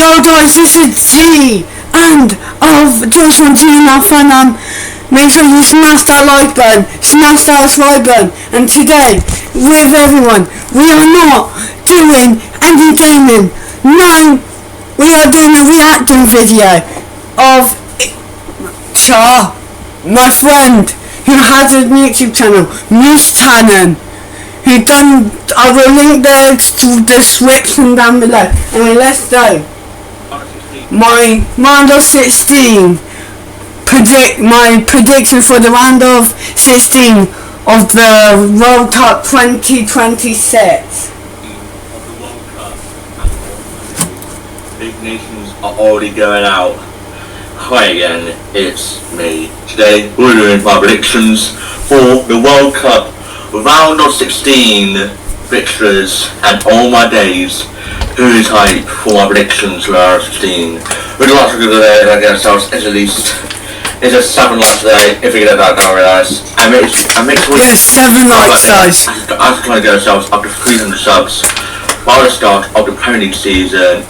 Yo guys, this is G and of just want to enough and make sure you smash that like button, smash that subscribe button, and today with everyone we are not doing any gaming. No, we are doing a reacting video of Char, my friend who has a YouTube channel, mousecanon. I will link the description down below. Anyway, let's go. My round of 16 my prediction for the round of 16 of the World Cup 2026. Big nations are already going out. Hi again, it's me. Today we're doing my predictions for the World Cup round of 16 fixtures and all my days. Who is hype for my predictions for round of 16? We'd like to go today and get ourselves at least. It's a 7 likes today, if we get that down realise. I mixed with 7 likes guys. I'm trying to get ourselves up to 300 subs by the start of the Premier League season.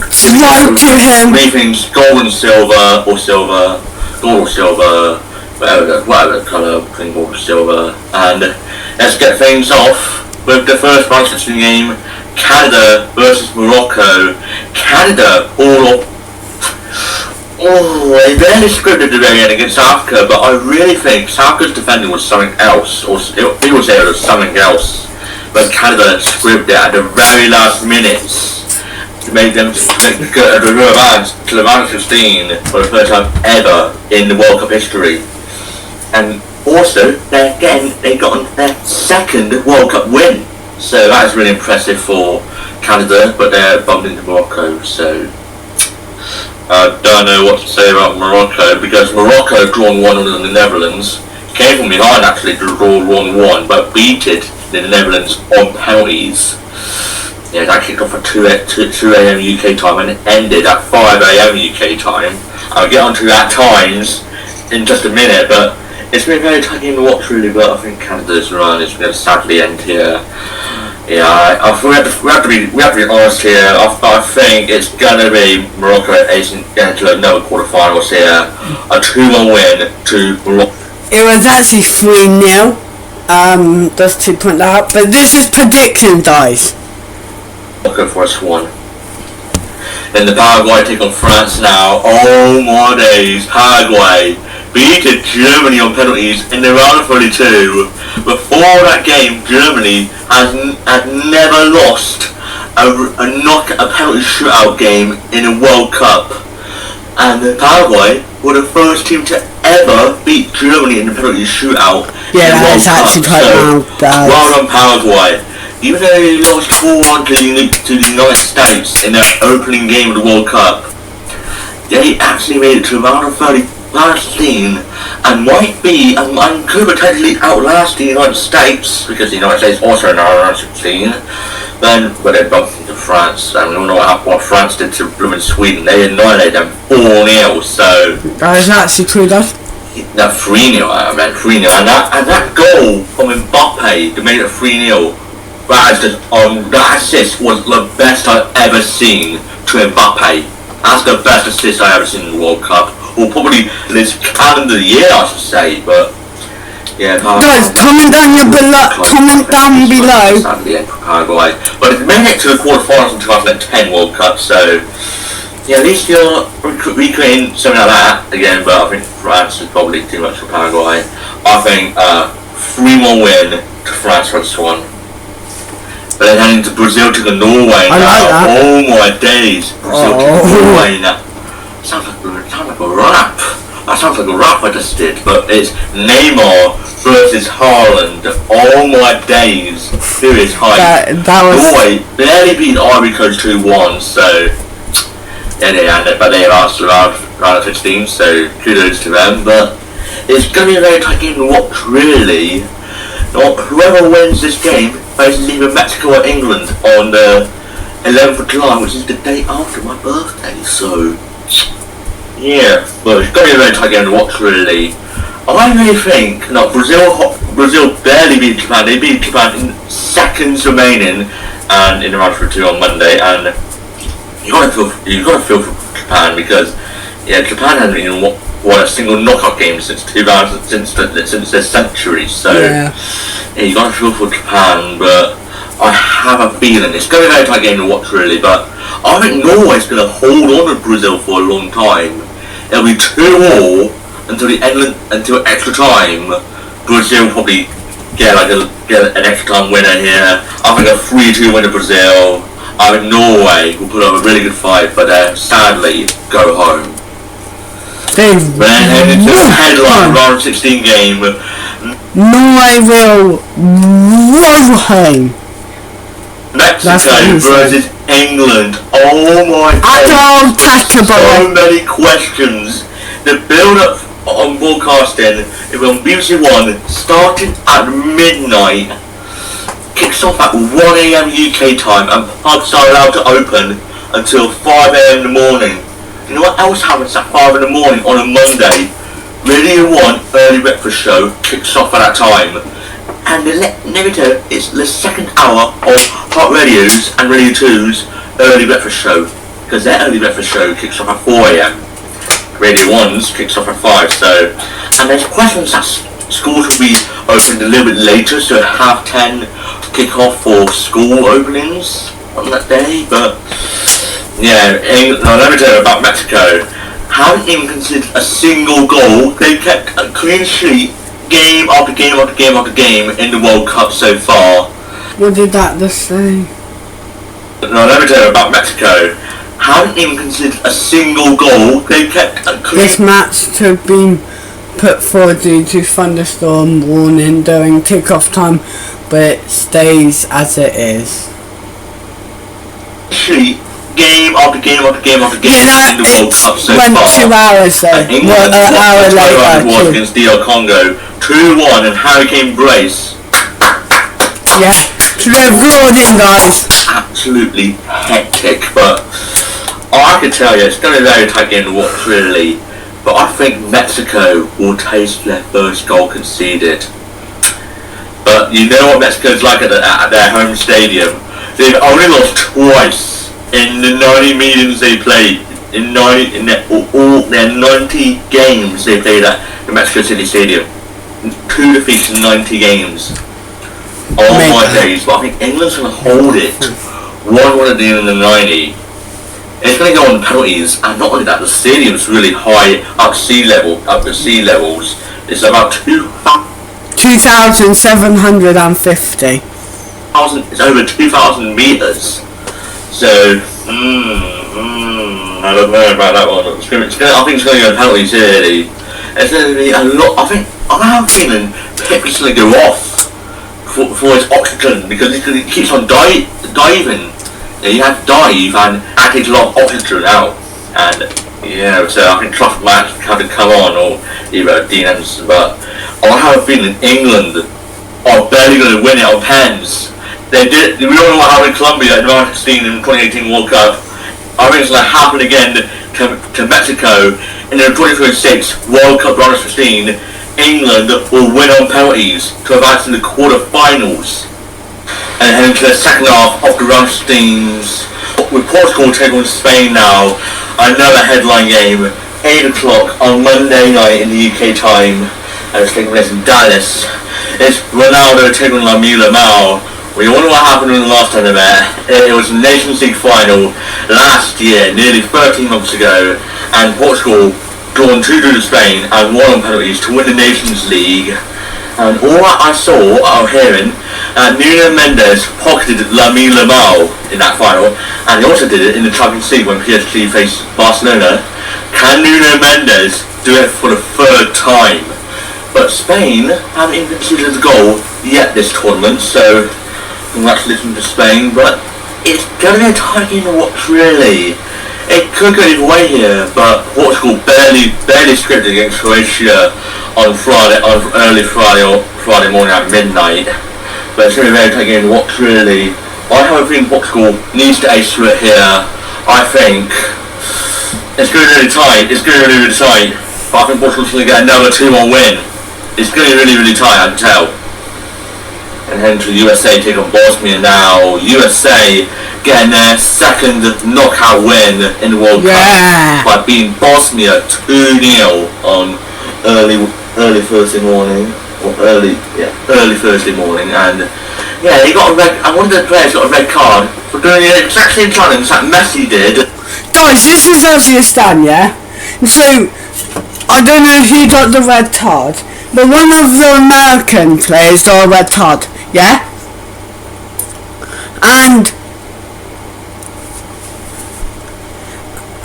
Subscribe to him. 3 things, gold and silver, or silver, gold or silver, whatever colour, between gold or silver. And let's get things off with the first round of 16 game, Canada versus Morocco. Canada, they barely scripted the very end against South Africa, but I really think South Africa's defending was something else, or people say it was something else, but Canada scripted it at the very last minutes to make them go to the round of 16 for the first time ever in the World Cup history. And also, they got their second World Cup win, so that is really impressive for Canada, but they're bumped into Morocco, so I don't know what to say about Morocco, because Morocco drawn 1-1 in the Netherlands, came from behind actually to draw 1-1, but beat it in the Netherlands on penalties. Yeah, that kicked off at 2 AM UK time and ended at 5 AM UK time. I'll get onto that times in just a minute, but it's been very tight game to watch really, but I think Canada's run is going to sadly end here. Yeah, we have to be honest here. I think it's going to be Morocco acing into another quarterfinals here. A 2-1 win to Morocco. It was actually 3-0. Just to point that out. But this is prediction, guys. Morocco first one. Then the Paraguay take on France now. Oh my days, Paraguay beated Germany on penalties in the round of 32. Before that game, Germany had never lost a penalty shootout game in a World Cup, and Paraguay were the first team to ever beat Germany in the penalty shootout. Yeah, that's actually quite well done, Paraguay. Even though they lost 4-1 to the United States in their opening game of the World Cup, they actually made it to round of 16 and might be and could potentially outlast the United States, because the United States also in round 16. But they bumped into France, and we all know what France did to blooming Sweden. They annihilated them 4-0. So that is actually true, though. That 3-0, I meant 3-0, and that goal from Mbappe to make it 3-0. That assist was the best I've ever seen to Mbappe. That's the best assist I've ever seen in the World Cup, or probably this calendar year, I should say. But yeah, guys, comment down below. Sadly, Paraguay, but it made it to the quarterfinals in 2010 World Cup. So yeah, at least you're recreating something like that again. But I think France is probably too much for Paraguay. I think 3-1 win to France for this one. But then heading to Brazil to the Norway now. Like that. Oh my days. Brazil to the Norway now. Sounds like a rap. That sounds like a rap I just did. But it's Neymar versus Haaland. Oh my days. Serious hype. Norway barely beat Ivory Coast 2-1. So yeah, but they advanced to round of 16. So kudos to them. But it's going to be a very tight game to watch, really. Whoever wins this game faces either Mexico or England on the 11th of July, which is the day after my birthday. So yeah, but it's going to be a very tight game to watch, really. I really think Brazil barely beat Japan. They beat Japan in seconds remaining, and in the round of 2 on Monday. And you gotta feel for Japan because Japan hasn't even won a single knockout game since 2000 since the century. So you gotta feel for Japan, but I have a feeling it's going to be a very tight game to watch really. But I think Norway's going to hold on to Brazil for a long time. It'll be 2-2 until extra time. Brazil probably get an extra time winner here. I think a 3-2 win to Brazil. I think Norway will put up a really good fight, but sadly go home. Then into the headline round 16 game. Norway will roll home. Mexico versus England. Oh my god. So many questions. The build up on broadcasting is on BBC One starting at midnight. Kicks off at 1am UK time and pubs are allowed to open until 5am in the morning. You know what else happens at 5 in the morning on a Monday? Radio 1 early breakfast show kicks off at that time. And let me tell you, it's the second hour of Hot Radio's and Radio 2's early breakfast show. Because their early breakfast show kicks off at 4am. Radio 1's kicks off at 5, so... And there's questions that schools will be opened a little bit later, so 10:30 kick off for school openings on that day, but... Now let me tell you about Mexico. Haven't even considered a single goal. They kept a clean sheet game after game after game after game in the World Cup so far. What did that just say? Now let me tell you about Mexico. Haven't even considered a single goal. They kept a clean... This match to have been put forward due to thunderstorm warning during kickoff time, but it stays as it is. Sheet game after game after game after game in the World Cup so went far. 2 hours though. England an hour later. Was against DR Congo 2-1 and Hurricane Brace. Yeah, to the applauding guys. Absolutely hectic, but I can tell you it's going to be a very tight game to watch really. But I think Mexico will taste their first goal conceded. But you know what Mexico's like at their home stadium. They've only lost twice in the 90 meetings they played. In their 90 games they played at the Mexico City Stadium. 2 defeats in 90 games. All my days, but I think England's going to hold it. 1-1 at the end of the 90. It's going to go on penalties, and not only that, the stadium's really high up to sea levels. It's about 2,750. It's over 2,000 meters. So, I don't know about that one. I think it's going to go on penalties here. It's going to be a lot. I have a feeling Pep's going to go off for his oxygen because he keeps on diving. You have to dive and that takes a lot of oxygen out. And so I think Truff might have to come on, or either Dean Anderson, but I have a feeling England are barely going to win it on pens. We all know what happened in Colombia in the round 16 in the 2018 World Cup. I think it's going to happen again to Mexico in the 2026 World Cup round 16. England will win on penalties to advance to the quarter-finals. And head into the second half of the round 16s with Portugal taking on Spain now. Another headline game, 8 o'clock on Monday night in the UK time, and it's taking place in Dallas. It's Ronaldo taking on Lamine Yamal. We all know what happened in the last time they met. It was the Nations League final last year, nearly 13 months ago, and Portugal drawn 2-2 to Spain and won on penalties to win the Nations League. And all I saw, I was hearing, Nuno Mendes pocketed Lamine Yamal in that final, and he also did it in the Champions League when PSG faced Barcelona. Can Nuno Mendes do it for the 3rd time? But Spain haven't even conceded a goal yet this tournament, so congratulations to Spain. But it's going to be a tight game to watch really. It could go either way here, but Portugal barely scripted against Croatia on early Friday morning at midnight. But it's going to be a very tight game to watch really. I have a feeling Portugal needs to ace through it here. I think it's going to be really tight. But I think Portugal's going to get another 2-1 win. It's going to be really tight, I can tell. And heading to the USA, take on Bosnia now. USA getting their second knockout win in the World Cup by beating Bosnia 2-0 on early Thursday morning, early Thursday morning, and yeah, he got a red. And one of the players got a red card for doing the exact same challenge that Messi did. Guys, this is as you stand, yeah. So I don't know who got the red card, but one of the American players got a red card, yeah.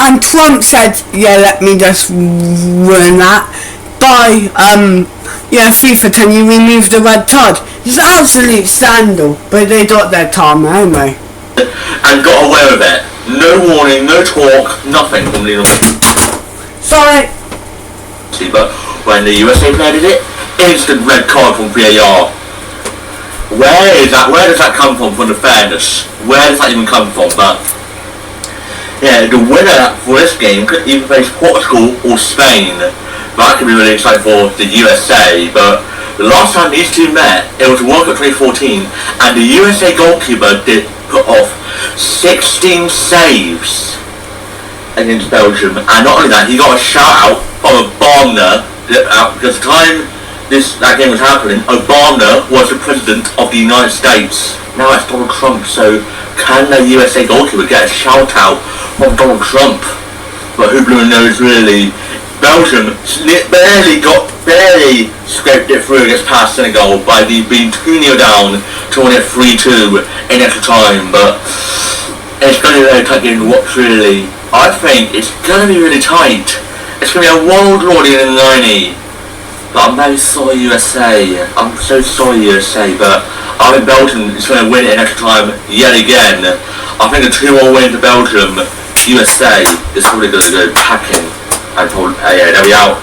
And Trump said, yeah, let me just ruin that by FIFA, can you remove the red card? It's an absolute scandal, but they got their time anyway. And got away with it. No warning, no talk, nothing from Lionel. Sorry. But when the USA player did it, instant red card from VAR. Where does that come from the fairness? Where does that even come from? But yeah, the winner for this game could either face Portugal or Spain. That could be really exciting for the USA, but the last time these two met, it was World Cup 2014, and the USA goalkeeper did put off 16 saves against Belgium, and not only that, he got a shout out from Obama, because the time that game was happening, Obama was the president of the United States. Now it's Donald Trump, so can the USA goalkeeper get a shout out from Donald Trump? But who blew knows really? Belgium barely scraped it through against past Senegal by being 2-0 down to win it 3-2 in extra time, but it's going to be a very tight game to watch really. I think it's going to be really tight. It's going to be a world lordy in the 90. But I'm very sorry USA. I'm so sorry USA, but I think Belgium is going to win it in extra time yet again. I think a 2-1 win to Belgium, USA is probably going to go packing. And yeah, they'll be out.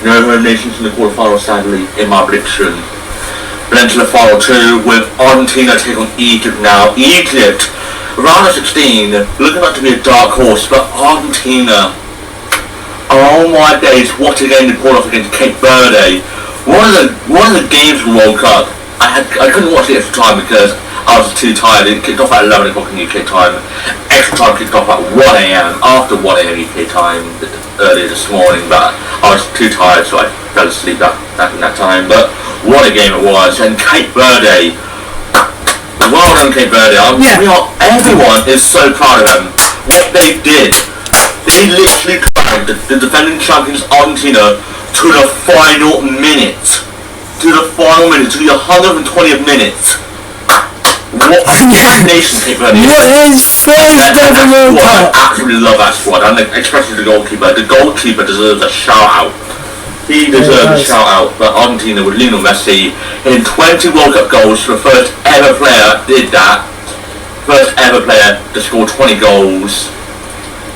No home nations in the quarterfinals, sadly, in my prediction. But then to the final two with Argentina taking on Egypt now. Egypt, round of 16, looking like to be a dark horse, but Argentina, oh my days, what a game they pulled off against Cape Verde. One of the games from the World Cup, I couldn't watch it at the time because I was too tired. It kicked off at 11 o'clock in UK time. Extra time kicked off at 1 AM, after 1 AM UK time earlier this morning, but I was too tired, so I fell asleep in that time. But what a game it was, and Cape Verde, well done Cape Verde. Everyone is so proud of them. What they did, they literally dragged the defending champions Argentina to the final minute. To the 120th minute. What a nation Cape Verde is. What is first ever World Cup? I absolutely love that squad, and especially the goalkeeper. The goalkeeper deserves a shout out. He deserves a shout out. But Argentina with Lionel Messi in 20 World Cup goals, the first ever player did that. First ever player to score 20 goals.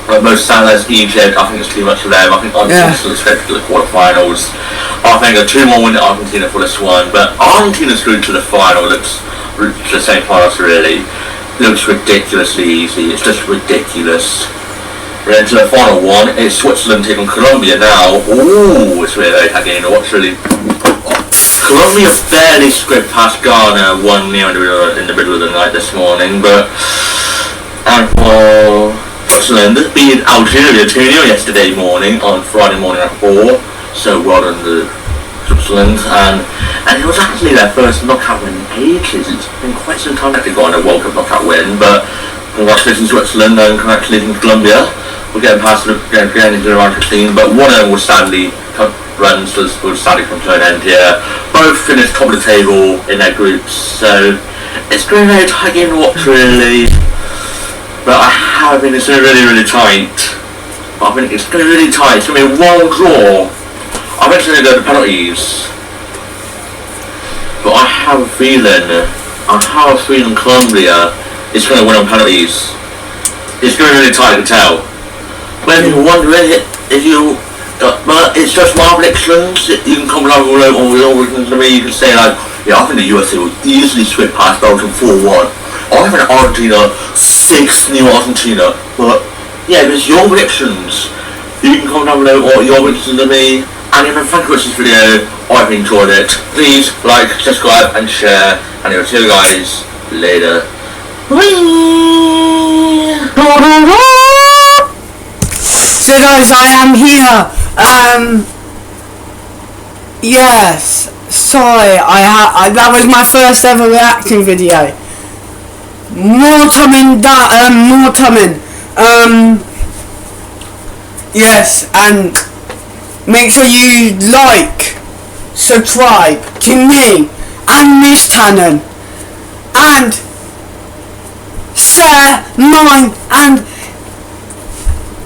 Most Salah's Egypt, I think it's too much for them. I think Argentina still expected to the quarterfinals. I think a 2-1 win to Argentina for this one, but Argentina's through to the final. Looks the same finals really. Looks ridiculously easy. It's just ridiculous. We're into the final one. It's Switzerland taking Colombia now. Ooh, it's really very game to watch really. Colombia barely scraped past Ghana 1-0 in the middle of the night this morning, but Switzerland beat Algeria 2-0 yesterday morning on Friday morning at 4. So well done to Switzerland, and it was actually their first knockout win in ages. It's been quite some time that they got a World Cup knockout win, but congratulations Switzerland and congratulations Colombia. We're getting past getting into the round 16, but one of them was sadly runs was sadly come to an end here. Both finished top of the table in their groups, so it's going to be a very tight game to watch really. But I think it's going to be really tight. I think it's going to be really tight. It's going to be a one draw. I think it's going to go to penalties. But I have a feeling Colombia is going to win on penalties. It's going to be really tight to tell. But if you're wondering, but it's just my predictions. You can comment down below to me. You can say like, yeah, I think the USA will easily sweep past Belgium 4-1. I think Argentina 6-0 Argentina. But yeah, it's your predictions. You can comment down below or your predictions to me. And if you thank you for watching this video, I've enjoyed it. Please like, subscribe and share. And I'll see you guys later. Bye. So guys, I am here. Yes. Sorry, that was my first ever reaction video. More coming. Yes, and make sure you like, subscribe to me and mousecanon, and share mine and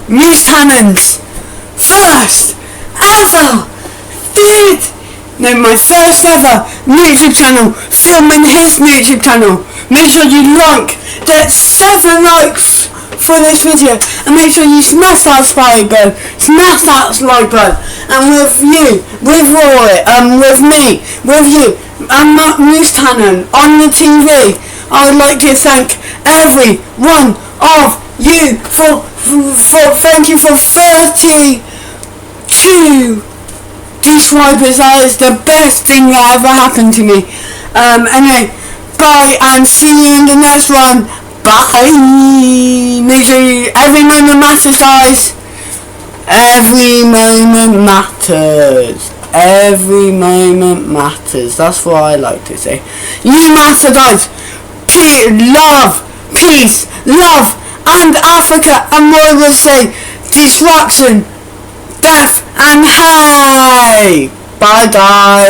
mousecanon's first ever my first ever YouTube channel, filming his YouTube channel. Make sure you like, get 7 likes for this video, and make sure you smash that subscribe button, smash that like button, and with you, with Roy, with me, with you, and mousecanon on the TV, I would like to thank every one of you for thank you for 32 subscribers. That is the best thing that ever happened to me. Anyway, bye, and see you in the next one. Bye. Make sure every moment matters, guys. Every moment matters. Every moment matters. That's what I like to say. You matter, guys. Love, peace, love, and Africa. And what I will say, destruction, death, and hey. Bye, guys.